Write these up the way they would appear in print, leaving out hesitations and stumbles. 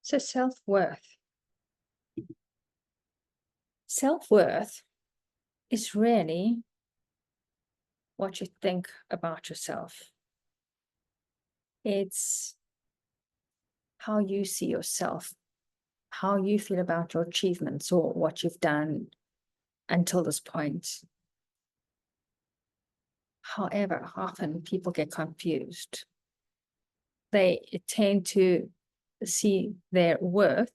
So self-worth. Self-worth is really what you think about yourself. It's how you see yourself, how you feel about your achievements or what you've done until this point. However, often people get confused. They tend to see their worth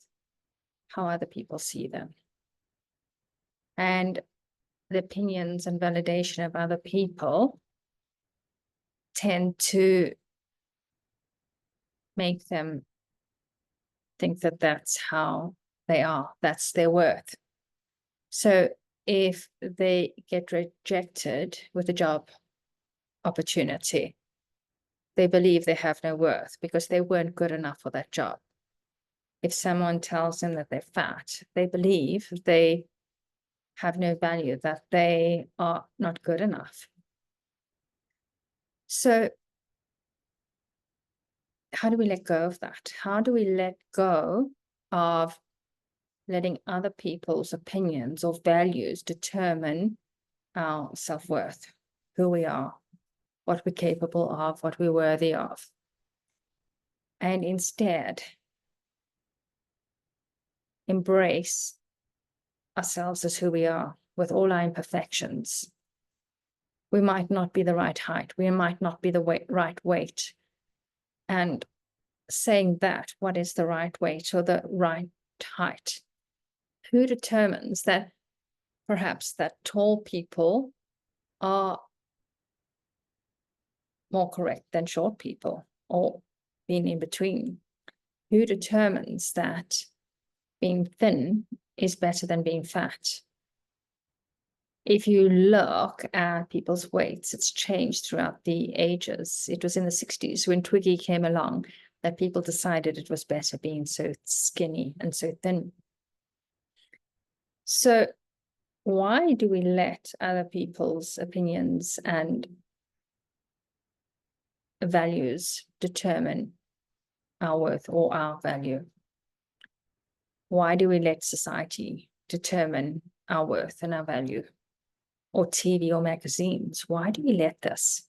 how other people see them. And the opinions and validation of other people tend to make them think that that's how they are, that's their worth. So if they get rejected with a job opportunity, they believe they have no worth because they weren't good enough for that job. If someone tells them that they're fat, they believe they have no value, that they are not good enough. So how do we let go of that? How do we let go of letting other people's opinions or values determine our self-worth, who we are, what we're capable of, what we're worthy of, and instead embrace ourselves as who we are with all our imperfections. We might not be the right height, we might not be the right weight. And saying that, what is the right weight or the right height? Who determines that perhaps that tall people are more correct than short people, or being in between? Who determines that being thin is better than being fat? If you look at people's weights, it's changed throughout the ages. It was in the 60s when Twiggy came along that people decided it was better being so skinny and so thin. So why do we let other people's opinions and values determine our worth or our value? Why do we let society determine our worth and our value? Or TV or magazines? Why do we let this?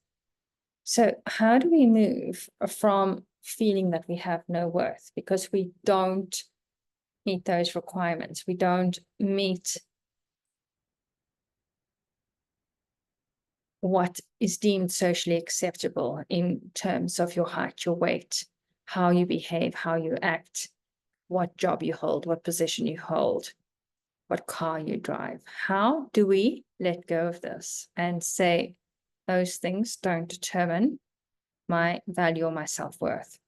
So how do we move from feeling that we have no worth because we don't meet those requirements? We don't meet what is deemed socially acceptable in terms of your height, your weight, how you behave, how you act, what job you hold, what position you hold, what car you drive. How do we let go of this and say those things don't determine my value or my self-worth?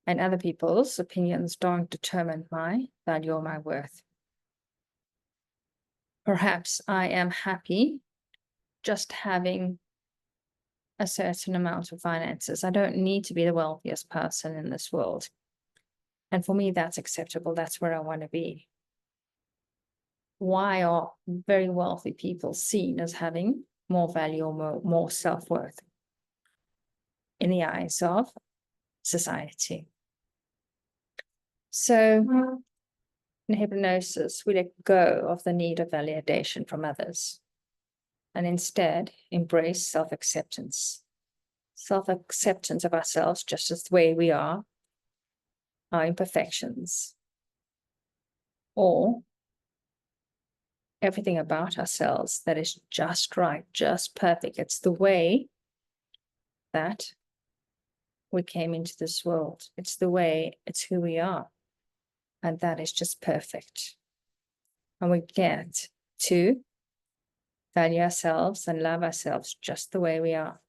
And other people's opinions don't determine my value or my worth. Perhaps I am happy just having a certain amount of finances. I don't need to be the wealthiest person in this world. And for me, that's acceptable. That's where I want to be. Why are very wealthy people seen as having more value or more self-worth in the eyes of society? So in hypnosis, we let go of the need of validation from others and instead embrace self-acceptance. Self-acceptance of ourselves just as the way we are, our imperfections, or everything about ourselves that is just right, just perfect. It's the way that we came into this world. It's the way, it's who we are. And that is just perfect. And we get to value ourselves and love ourselves just the way we are.